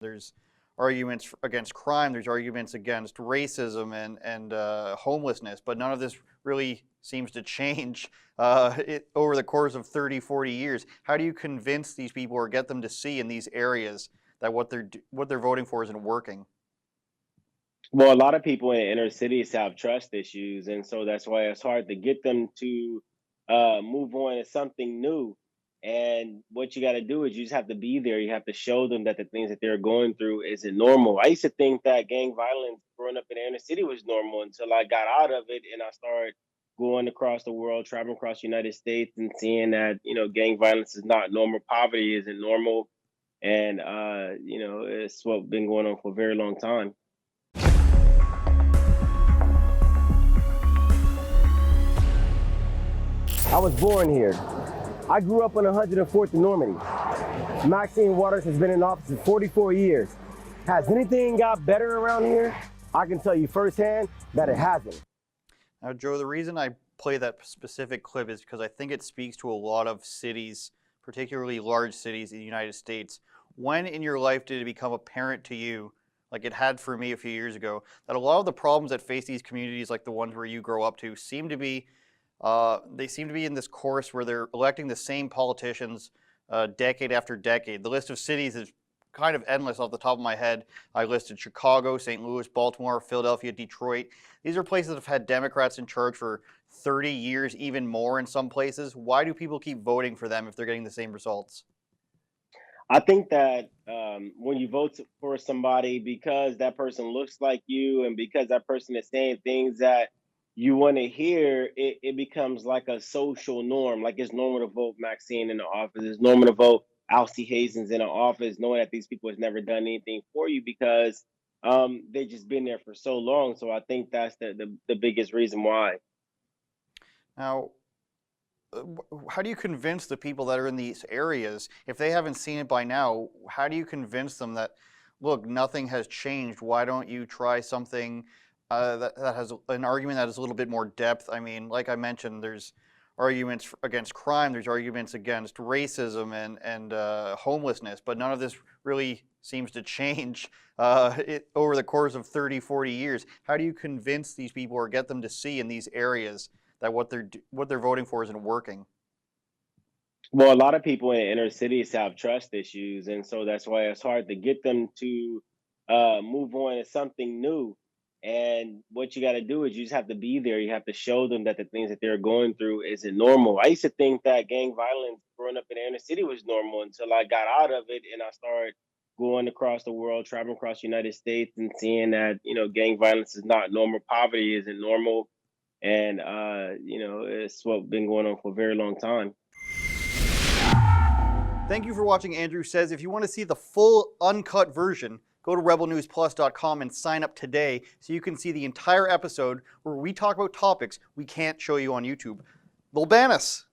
There's arguments against crime, there's arguments against racism and homelessness, but none of this really seems to change over the course of 30, 40 years. How do you convince these people or get them to see in these areas that what they're voting for isn't working? Well, a lot of people in inner cities have trust issues, and so that's why it's hard to get them to move on to something new. And what you got to do is you just have to be there. You have to show them that the things that they're going through isn't normal. I used to think that gang violence growing up in the inner city was normal until I got out of it and I started going across the world, traveling across the United States, and seeing that gang violence is not normal, poverty isn't normal, and it's what been going on for a very long time. I was born here. I grew up on 104th and Normandy. Maxine Waters has been in office for 44 years. Has anything got better around here? I can tell you firsthand that it hasn't. Now, Joe, the reason I play that specific clip is because I think it speaks to a lot of cities, particularly large cities in the United States. When in your life did it become apparent to you, like it had for me a few years ago, that a lot of the problems that face these communities, like the ones where you grow up to, seem to be in this course where they're electing the same politicians decade after decade. The list of cities is kind of endless off the top of my head. I listed Chicago, St. Louis, Baltimore, Philadelphia, Detroit. These are places that have had Democrats in charge for 30 years, even more in some places. Why do people keep voting for them if they're getting the same results? I think that when you vote for somebody because that person looks like you and because that person is saying things that you want to hear, it becomes like a social norm. Like it's normal to vote Maxine in the office. It's normal to vote Alcee Hazens in the office, knowing that these people has never done anything for you because they just been there for so long. So I think that's the biggest reason why. Now, how do you convince the people that are in these areas, if they haven't seen it by now, how do you convince them that, look, nothing has changed? Why don't you try something that has an argument that has a little bit more depth? I mean, like I mentioned, there's arguments against crime, there's arguments against racism and homelessness, but none of this really seems to change over the course of 30, 40 years. How do you convince these people or get them to see in these areas that what they're voting for isn't working? Well, a lot of people in inner cities have trust issues, and so that's why it's hard to get them to move on to something new. And what you got to do is you just have to be there. You have to show them that the things that they're going through isn't normal. I used to think that gang violence growing up in the inner city was normal until I got out of it and I started going across the world, traveling across the United States, and seeing that gang violence is not normal, poverty isn't normal, and it's what been going on for a very long time. Thank you for watching Andrew Says. If you want to see the full uncut version, go to rebelnewsplus.com and sign up today so you can see the entire episode where we talk about topics we can't show you on YouTube. They'll ban us.